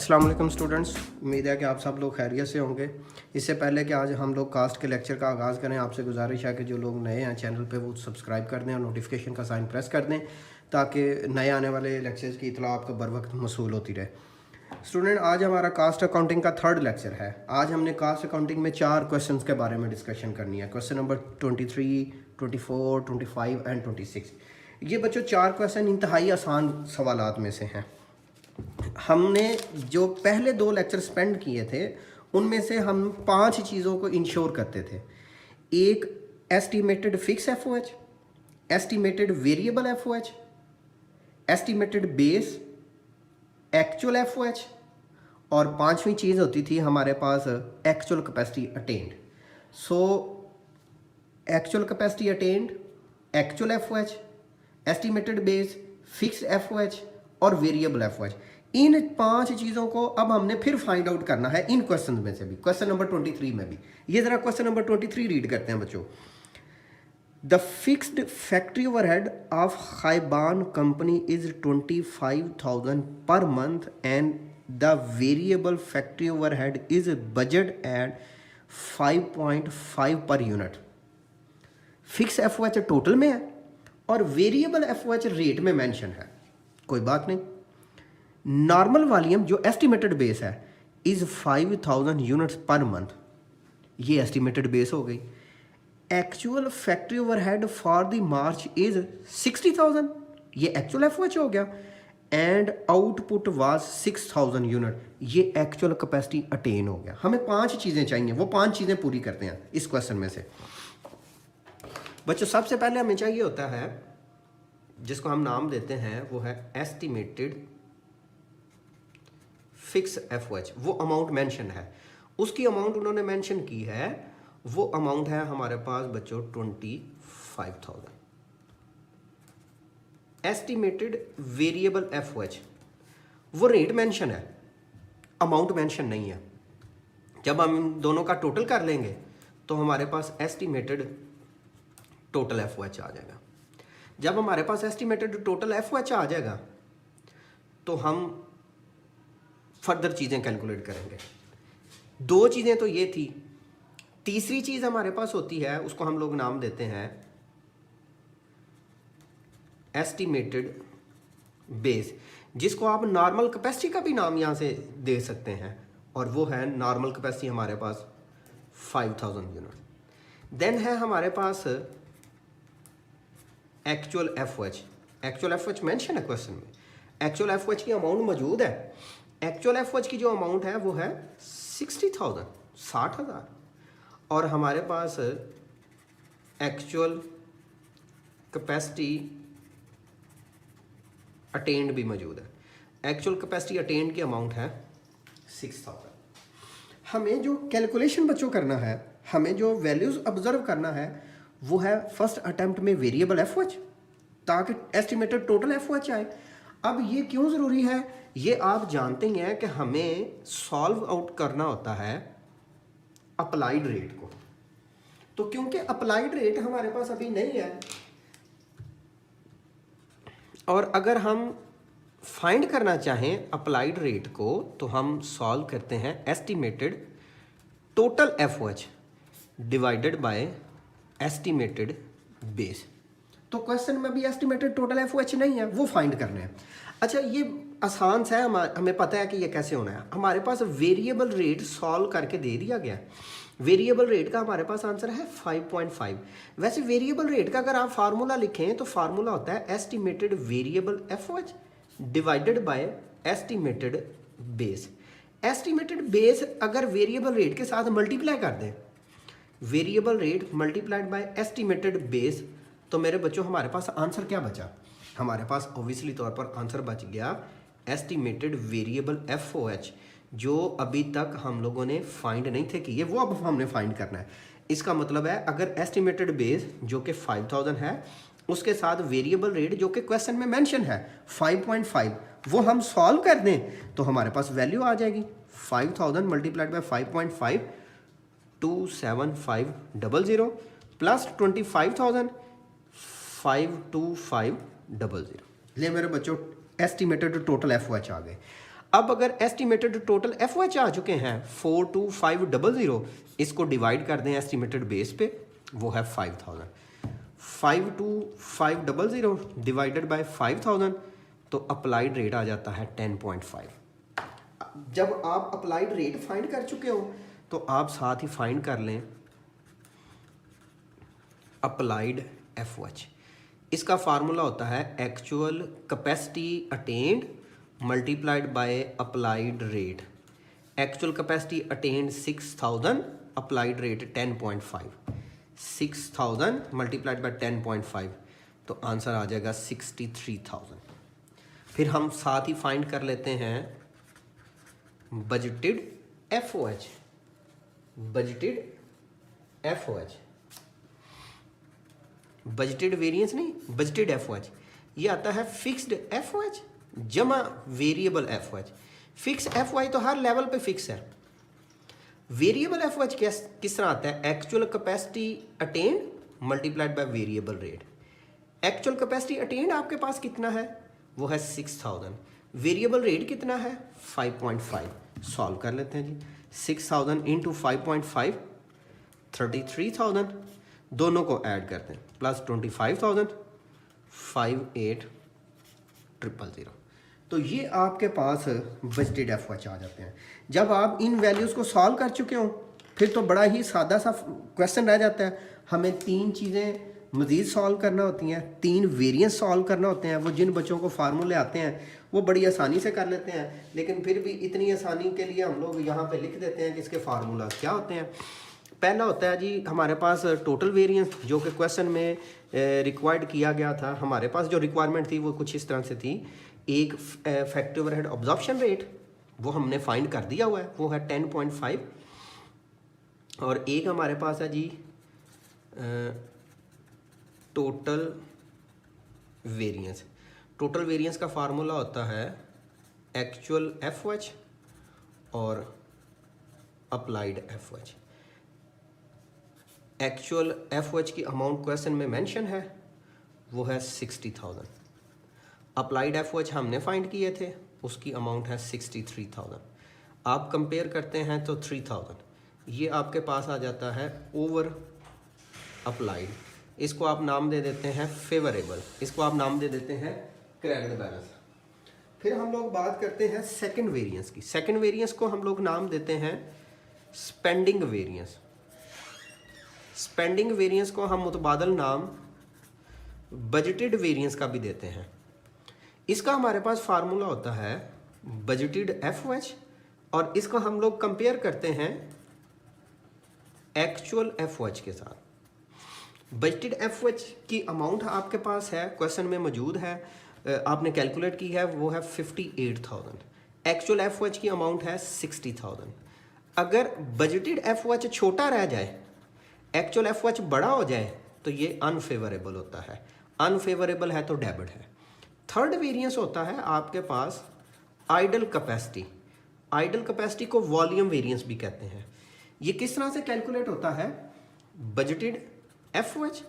अस्सलाम वालेकुम स्टूडेंट्स, उम्मीद है कि आप सब लोग खैरियत से होंगे। इससे पहले कि आज हम लोग कास्ट के लेक्चर का आगाज़ करें, आपसे गुजारिश है कि जो लोग नए हैं चैनल पे वो सब्सक्राइब कर दें और नोटिफिकेशन का साइन प्रेस कर दें ताकि नए आने वाले लेक्चर्स की इतला आपको बर वक्त मसूल होती रहे। स्टूडेंट, आज हमारा कास्ट अकाउंटिंग का थर्ड लेक्चर है। आज हमने कास्ट अकाउंटिंग में 4 क्वेश्चंस के बारे में डिस्कशन करनी है। Question number 23, 24, 25 and 26। ये बच्चों 4 क्वेश्चन इंतहाई आसान सवालात में से हैं। हमने जो पहले 2 लेक्चर स्पेंड किए थे उनमें से हम 5 चीज़ों को इंश्योर करते थे। एक estimated fix FOH, estimated variable FOH, estimated base, actual FOH और 5वीं चीज़ होती थी हमारे पास actual capacity attend. So actual capacity attend, actual FOH, estimated base, fix FOH और वेरिएबल एफओएच, इन 5 चीज़ों को अब हमने फिर फाइंड आउट करना है इन क्वेश्चन में से भी, क्वेश्चन नंबर 23 में भी। ये ज़रा क्वेश्चन नंबर 23 रीड करते हैं बच्चों। The fixed factory overhead of खाइबान company is 25,000 per month and the variable factory overhead is budget at 5.5 per unit. Fix FOH total में है और वेरिएबल एफओएच रेट में मेंशन है, कोई बात नहीं। नॉर्मल वॉल्यूम जो एस्टिमेटेड बेस है इज़ 5,000 यूनिट्स पर मंथ, ये एस्टिमेटेड बेस हो गई। Actual factory overhead for the March is 60,000, ये एक्चुअल एफओएच हो गया। एंड आउटपुट वाज 6,000 यूनिट, ये एक्चुअल कैपेसिटी अटेन हो गया। हमें 5 चीज़ें चाहिए, वो 5 चीज़ें पूरी करते हैं इस क्वेश्चन में से। बच्चों, सबसे पहले हमें चाहिए होता है, जिसको हम नाम देते हैं वो है एस्टिमेटेड फिक्स एफओएच। वो अमाउंट मेंशन है, उसकी अमाउंट उन्होंने मेंशन की है, वो अमाउंट है हमारे पास बच्चों 25,000। एस्टिमेटेड वेरिएबल एफओएच, वो रेट मेंशन है, अमाउंट मेंशन नहीं है। जब हम इन दोनों का टोटल कर लेंगे तो हमारे पास एस्टिमेटेड टोटल एफओएच आ जाएगा। जब हमारे पास एस्टिमेटेड टोटल एफओएच आ जाएगा तो हम फर्दर चीज़ें कैलकुलेट करेंगे। 2 चीज़ें तो ये थी, तीसरी चीज़ हमारे पास होती है, उसको हम लोग नाम देते हैं एस्टिमेटेड बेस, जिसको आप नॉर्मल कैपेसिटी का भी नाम यहाँ से दे सकते हैं, और वो है नॉर्मल कैपेसिटी हमारे पास 5,000 यूनिट। देन है हमारे पास actual FOH. Actual FOH mention है क्वेश्चन में, एक्चुअल एफओएच की अमाउंट मौजूद है। एक्चुअल एफओएच की जो अमाउंट है वो है 60,000, 60,000, और हमारे पास एक्चुअल कैपेसिटी अटेंड भी मौजूद है। एक्चुअल कैपेसिटी अटेंड की अमाउंट है 6,000। हमें जो कैलकुलेशन बच्चों करना है, हमें जो वैल्यूज ऑब्जर्व करना है वो है फर्स्ट अटेम्प्ट में वेरिएबल एफओएच, ताकि एस्टिमेटेड टोटल एफओएच आए। अब ये क्यों ज़रूरी है, ये आप जानते ही हैं कि हमें सॉल्व आउट करना होता है अप्लाइड रेट को। तो क्योंकि अप्लाइड रेट हमारे पास अभी नहीं है, और अगर हम फाइंड करना चाहें अप्लाइड रेट को तो हम सॉल्व करते हैं estimated total FOH divided by estimated base. तो क्वेश्चन में भी एस्टिमेटेड टोटल एफओएच नहीं है, वो फाइंड करने हैं। अच्छा, ये आसान सा है, हमें पता है कि ये कैसे होना है। हमारे पास वेरिएबल रेट सॉल्व करके दे दिया गया है। वेरिएबल रेट का हमारे पास आंसर है 5.5। वैसे वेरिएबल रेट का अगर आप फार्मूला लिखें तो फार्मूला होता है estimated variable FOH divided by estimated base. Estimated base अगर वेरिएबल रेट के साथ मल्टीप्लाई कर दें, variable rate multiplied by estimated base, तो मेरे बच्चों हमारे पास आंसर क्या बचा? हमारे पास ऑब्वियसली तौर पर आंसर बच गया एस्टिमेटेड वेरिएबल एफओएच, जो अभी तक हम लोगों ने फाइंड नहीं थे किए, वो अब हमने फाइंड करना है। इसका मतलब है अगर एस्टिमेटेड बेस जो कि 5,000 है, उसके साथ वेरिएबल रेट जो कि क्वेश्चन में मेंशन है 5.5, वो हम सॉल्व कर दें तो हमारे पास वैल्यू आ जाएगी 5,000 मल्टीप्लाइड बाय 5.5, 27500 प्लस 25,000, 52500। ले मेरे बच्चों, एस्टिमेटेड टोटल एफओएच आ गए। अब अगर एस्टिमेटेड टोटल FOH आ चुके हैं 42500, इसको डिवाइड कर दें एस्टिमेटेड बेस पे, वो है 5000। 52500 डिवाइडेड बाय 5000, तो अप्लाइड रेट आ जाता है 10.5। जब आप अप्लाइड रेट फाइंड कर चुके हो तो आप साथ ही फाइंड कर लें अप्लाइड FOH। इसका फार्मूला होता है actual capacity attend multiplied by applied rate. Actual capacity attend 6000, applied rate 10.5। 6000 multiplied by 10.5, तो आंसर आ जाएगा 63,000। फिर हम साथ ही फाइंड कर लेते हैं budgeted FOH। Budgeted FOH, budgeted variance नहीं, बजटेड FOH। ये आता है फिक्स्ड FOH जमा वेरिएबल FOH। फिक्स FOH तो हर लेवल पे फिक्स है। वेरिएबल FOH किस तरह आता है? Actual capacity attend multiplied by variable rate. Actual capacity attend आपके पास कितना है? वो है 6000। वेरिएबल रेट कितना है? 5.5। सॉल्व कर लेते हैं जी। 6000 इंटू 5.5 33,000। दोनों को ऐड करते हैं, प्लस 25,000 58,000। तो ये आपके पास बजटेड FOH आ जाते हैं। जब आप इन वैल्यूज़ को सॉल्व कर चुके हो फिर तो बड़ा ही सादा सा क्वेश्चन रह जाता है। हमें 3 चीज़ें मज़ीद सॉल्व करना होती हैं, 3 वेरिएंस सॉल्व करना होते हैं। वो जिन बच्चों को फार्मूले आते हैं वो बड़ी आसानी से कर लेते हैं, लेकिन फिर भी इतनी आसानी के लिए हम लोग यहाँ पे लिख देते हैं कि इसके फार्मूला क्या होते हैं। पहला होता है जी हमारे पास टोटल वेरिएंस, जो कि क्वेश्चन में रिक्वायर्ड किया गया था। हमारे पास जो रिक्वायरमेंट थी वो कुछ इस तरह से थी। एक फैक्ट्री ओवरहेड ऑब्जॉर्प्शन रेट वो हमने फाइंड कर दिया हुआ है, वो है 10.5। और एक हमारे पास है जी टोटल वेरिएंस। टोटल वेरिएंस का फार्मूला होता है एक्चुअल FOH और अप्लाइड FOH। एक्चुअल FOH की अमाउंट क्वेश्चन में मेंशन है, वो है 60,000। अप्लाइड FOH हमने फाइंड किए थे, उसकी अमाउंट है 63,000। आप कंपेयर करते हैं तो 3000, ये आपके पास आ जाता है ओवर अप्लाइड। इसको आप नाम दे देते हैं फेवरेबल, इसको आप नाम दे देते हैं क्रेडिट बैलेंस। फिर हम लोग बात करते हैं सेकंड वेरिएंस की। सेकंड वेरिएंस को हम लोग नाम देते हैं स्पेंडिंग वेरिएंस। स्पेंडिंग वेरिएंस को हम मुतबादल नाम बजटेड वेरिएंस का भी देते हैं। इसका हमारे पास फार्मूला होता है बजटेड FOH, और इसको हम लोग कंपेयर करते हैं एक्चुअल FOH के साथ। बजटेड FOH की अमाउंट आपके पास है, क्वेश्चन में मौजूद है, आपने कैलकुलेट की है, वो है 58,000। एक्चुअल FOH की अमाउंट है 60,000। अगर बजटेड FOH छोटा रह जाए, एक्चुअल FOH बड़ा हो जाए, तो ये अनफेवरेबल होता है। अनफेवरेबल है तो डेबिट है। थर्ड वेरिएंस होता है आपके पास आइडल कैपेसिटी। आइडल कैपेसिटी को वॉल्यूम वेरिएंस भी कहते हैं। ये किस तरह से कैलकुलेट होता है? बजटेड FOH,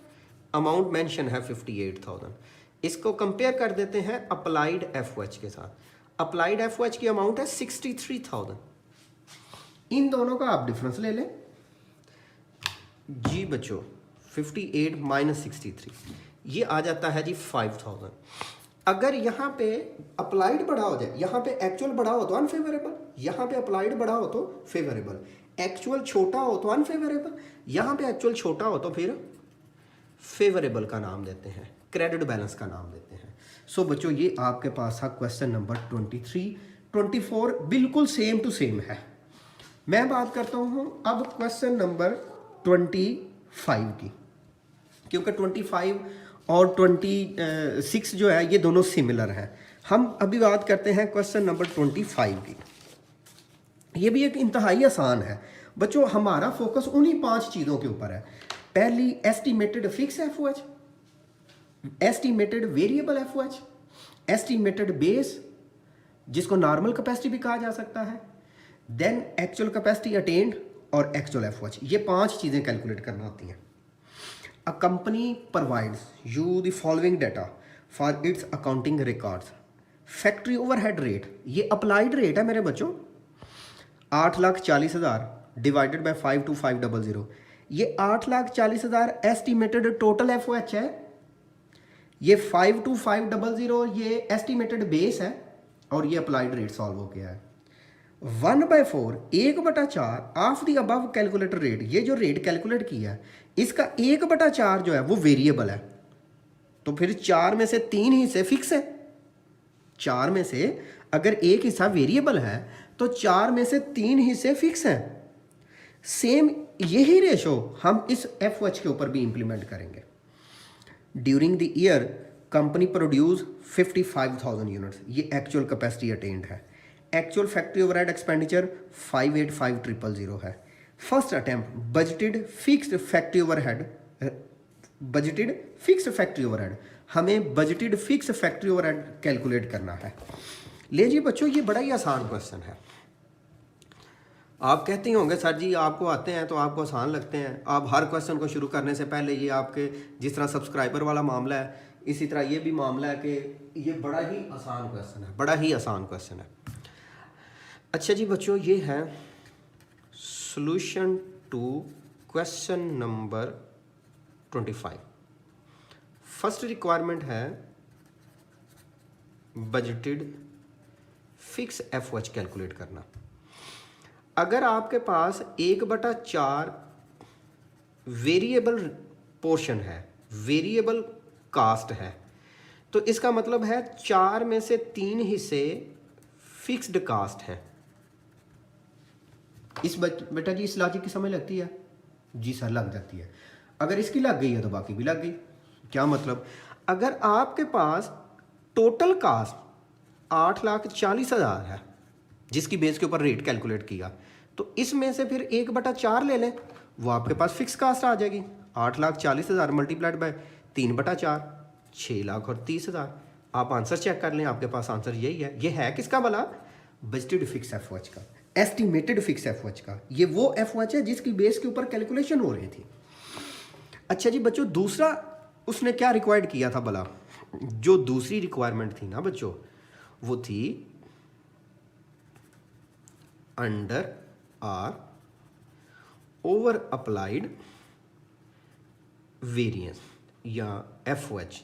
अमाउंट मेंशन है 58,000। इसको कंपेयर कर देते हैं अप्लाइड FOH के साथ। अप्लाइड FOH की अमाउंट है 63,000। इन दोनों का आप डिफरेंस ले लें जी बच्चों। 58 माइनस 63, ये आ जाता है जी 5000। अगर यहाँ पे अप्लाइड बड़ा हो जाए, यहाँ पे एक्चुअल बड़ा हो तो अनफेवरेबल, यहाँ पे अप्लाइड बड़ा हो तो फेवरेबल। एक्चुअल छोटा हो तो अनफेवरेबल, यहाँ पे एक्चुअल छोटा हो तो फिर फेवरेबल का नाम देते हैं, क्रेडिट बैलेंस का नाम देते हैं। सो बच्चों ये आपके पास था क्वेश्चन नंबर 23। 24 बिल्कुल सेम टू सेम है। मैं बात करता हूँ अब क्वेश्चन नंबर 25 की, क्योंकि 25 और 26 जो है ये दोनों सिमिलर हैं। हम अभी बात करते हैं क्वेश्चन नंबर 25 की। ये भी एक इंतहाई आसान है बच्चों। हमारा फोकस उन्हीं 5 चीज़ों के ऊपर है। पहली estimated fix FOH, estimated variable FOH, estimated base जिसको नॉर्मल कैपेसिटी भी कहा जा सकता है, देन एक्चुअल कैपेसिटी अटेन्ड और एक्चुअल FOH। ये 5 चीज़ें कैलकुलेट करना होती हैं। A company provides you the following data for its accounting records. Factory overhead rate, ये अप्लाइड रेट है मेरे बच्चों, 8,40,000 डिवाइडेड बाय 52500, ये 8,40,000 एस्टिमेटेड टोटल FOH है, ये 52500 ये एस्टिमेटेड बेस है, और ये अप्लाइड रेट सॉल्व हो गया है। 1/4 1/4 of the above calculator rate, ये जो रेट कैलकुलेट किया है इसका 1/4 जो है वो वेरिएबल है, तो फिर 4 में से 3 हिस्से फिक्स है। 4 में से अगर एक हिस्सा वेरिएबल है तो 4 में से 3 हिस्से फिक्स हैं। सेम यही रेशो हम इस FOH के ऊपर भी इंप्लीमेंट करेंगे। During the year company produce 55,000 units, ये एक्चुअल कैपेसिटी अटेंड है। एक्चुअल फैक्ट्री ओवरहेड एक्सपेंडिचर 585,000 है। First attempt budgeted fixed factory overhead, budgeted fixed factory overhead, हमें budgeted fixed factory overhead calculate करना है। ले जी बच्चों, ये बड़ा ही आसान क्वेश्चन है। आप कहते होंगे सर जी आपको आते हैं तो आपको आसान लगते हैं, आप हर क्वेश्चन को शुरू करने से पहले ये आपके जिस तरह सब्सक्राइबर वाला मामला है इसी तरह ये भी मामला है कि ये बड़ा ही आसान क्वेश्चन है, बड़ा ही आसान क्वेश्चन है। अच्छा जी बच्चों, ये है solution to question number 25। First requirement है बजटेड फिक्स FOH कैलकुलेट करना। अगर आपके पास 1/4 वेरिएबल पोर्शन है, वेरिएबल कास्ट है, तो इसका मतलब है 4 में से 3 हिस्से फिक्स्ड कास्ट है। इस बेटा जी इस लॉजिक की समझ लगती है? जी सर लग जाती है। अगर इसकी लग गई है तो बाकी भी लग गई। क्या मतलब? अगर आपके पास टोटल कास्ट 8,40,000 है जिसकी बेस के ऊपर रेट कैलकुलेट किया, तो इसमें से फिर 1/4 ले लें, वो आपके पास फिक्स कास्ट आ जाएगी। 8,40,000 मल्टीप्लाइड बाय 3/4, 6,30,000। आप आंसर चेक कर लें, आपके पास आंसर यही है। ये है किसका भला? बजटेड फिक्स FOH का, एस्टिमेटेड फिक्स FOH का। ये वो FOH है जिसकी बेस के ऊपर कैलकुलेशन हो रही थी। अच्छा जी बच्चों, दूसरा उसने क्या रिक्वायर्ड किया था भला? जो दूसरी रिक्वायरमेंट थी ना बच्चों, वो थी under or over applied variance या FOH।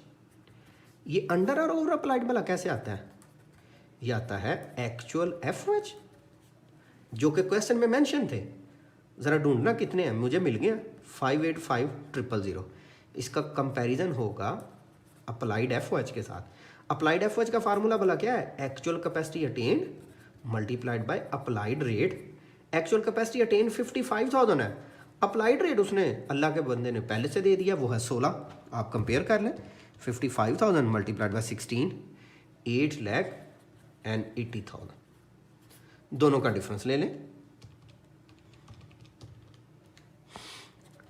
ये अंडर आर ओवर अप्लाइड भला कैसे आता है? ये आता है एक्चुअल FOH जो कि क्वेश्चन में मेंशन थे। ज़रा ढूंढना कितने हैं, मुझे मिल गया 585,000। इसका कंपैरिजन होगा अप्लाइड FOH के साथ। अप्लाइड FOH का फार्मूला भला क्या है? Actual capacity attend multiplied by applied rate. Actual capacity attend 55,000 है, अप्लाइड रेट उसने अल्लाह के बंदे ने पहले से दे दिया, वो है 16। आप कंपेयर कर लें, 55,000 मल्टीप्लाइड बाय 16, 8,80,000। दोनों का डिफरेंस ले लें,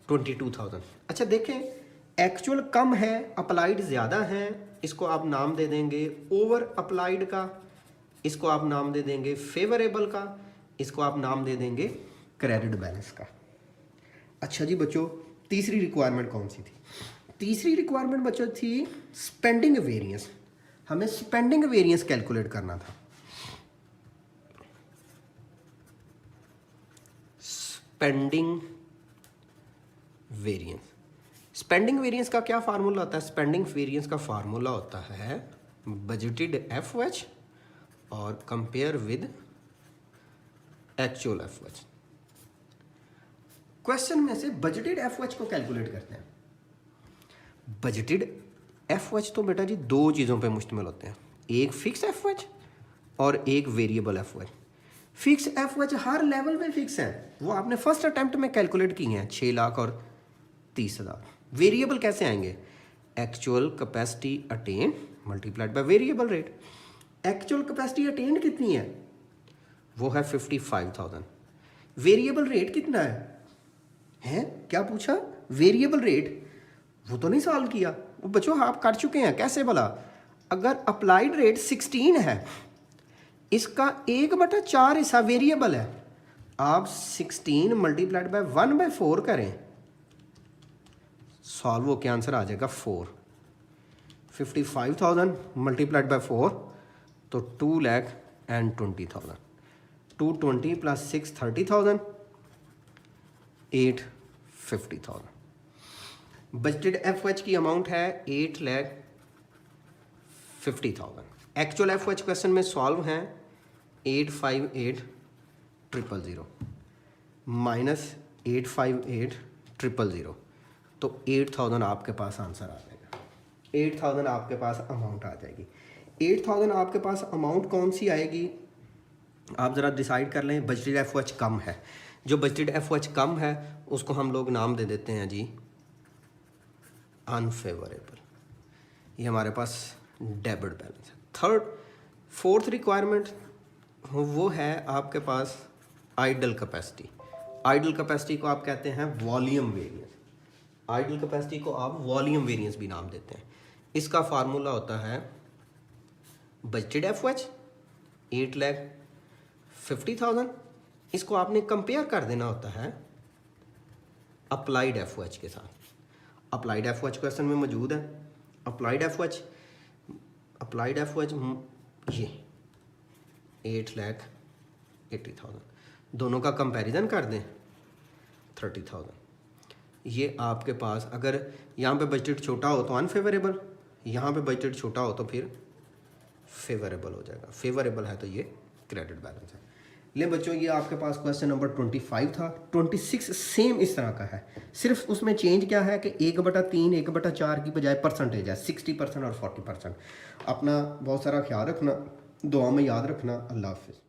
22,000। अच्छा देखें, एक्चुअल कम है, अप्लाइड ज़्यादा है, इसको आप नाम दे देंगे ओवर अप्लाइड का, इसको आप नाम दे देंगे फेवरेबल का, इसको आप नाम दे देंगे क्रेडिट बैलेंस का। अच्छा जी बच्चों, तीसरी रिक्वायरमेंट कौन सी थी? तीसरी रिक्वायरमेंट बच्चों थी स्पेंडिंग वेरिएंस। हमें स्पेंडिंग वेरिएंस कैलकुलेट करना था। स्पेंडिंग वेरिएंस, स्पेंडिंग वेरिएंस का क्या फार्मूला होता है? स्पेंडिंग वेरिएंस का फार्मूला होता है बजटेड FOH और compare with actual FOH। Question में से बजटेड FOH को कैलकुलेट करते हैं। बजटेड FOH तो बेटा जी दो चीज़ों पे मुश्तमिल होते हैं, एक फिक्स FOH और एक वेरिएबल FOH। फिक्स FOH हर लेवल में फिक्स है, वो आपने फर्स्ट अटेम्प्ट में कैलकुलेट किए हैं, 6,30,000। वेरिएबल कैसे आएंगे? Actual capacity attain multiplied by variable rate. Actual capacity attain कितनी है? वो है 55,000। वेरिएबल रेट कितना है? क्या पूछा? Variable rate. वो तो नहीं सॉल्व किया वो बच्चों, आप कर चुके हैं। कैसे भला? अगर अप्लाइड रेट 16 है, इसका 1/4 हिस्सा वेरिएबल है, आप 16 मल्टीप्लाइड बाय 1/4 करें, सॉल्व हो के आंसर आ जाएगा 4। 55,000 मल्टीप्लाइड बाय 4 तो तो 2,20,000, 220 + 6 30,000, 850,000। बजटेड FOH की अमाउंट है 8,50,000। एक्चुअल FOH क्वेश्चन में सॉल्व हैं 858,000 माइनस 858,000, तो 8,000 आपके पास आंसर आ जाएगा। 8,000 आपके पास अमाउंट आ जाएगी। 8,000 आपके पास अमाउंट कौन सी आएगी आप ज़रा डिसाइड कर लें। बजटेड FOH कम है, जो बजटेड FOH कम है उसको हम लोग नाम दे देते हैं जी अनफेवरेबल। ये हमारे पास डेबिट बैलेंस है। फोर्थ रिक्वायरमेंट वो है आपके पास आइडल कैपेसिटी। आइडल कैपेसिटी को आप कहते हैं वॉल्यूम वेरिएंस। आइडल कैपेसिटी को आप वॉल्यूम वेरिएंस भी नाम देते हैं। इसका फार्मूला होता है बजटेड FOH 8,50,000, इसको आपने कंपेयर कर देना होता है अप्लाइड FOH के साथ। अप्लाइड FOH क्वेश्चन में मौजूद है। अप्लाइड FOH ये 8,80,000, दोनों का कंपैरिजन कर दें 30,000। ये आपके पास अगर यहाँ पे बजटेड छोटा हो तो अनफेवरेबल, यहाँ पे बजटेड छोटा हो तो फिर फेवरेबल हो जाएगा। फेवरेबल है तो ये क्रेडिट बैलेंस है। ले बच्चों, ये आपके पास क्वेश्चन नंबर 25 था। 26 सेम इस तरह का है, सिर्फ उसमें चेंज क्या है कि 1/3 1/4 की बजाय परसेंटेज है, 60% और 40%। अपना बहुत सारा ख्याल रखना, दुआ में याद रखना। अल्लाह हाफिज़।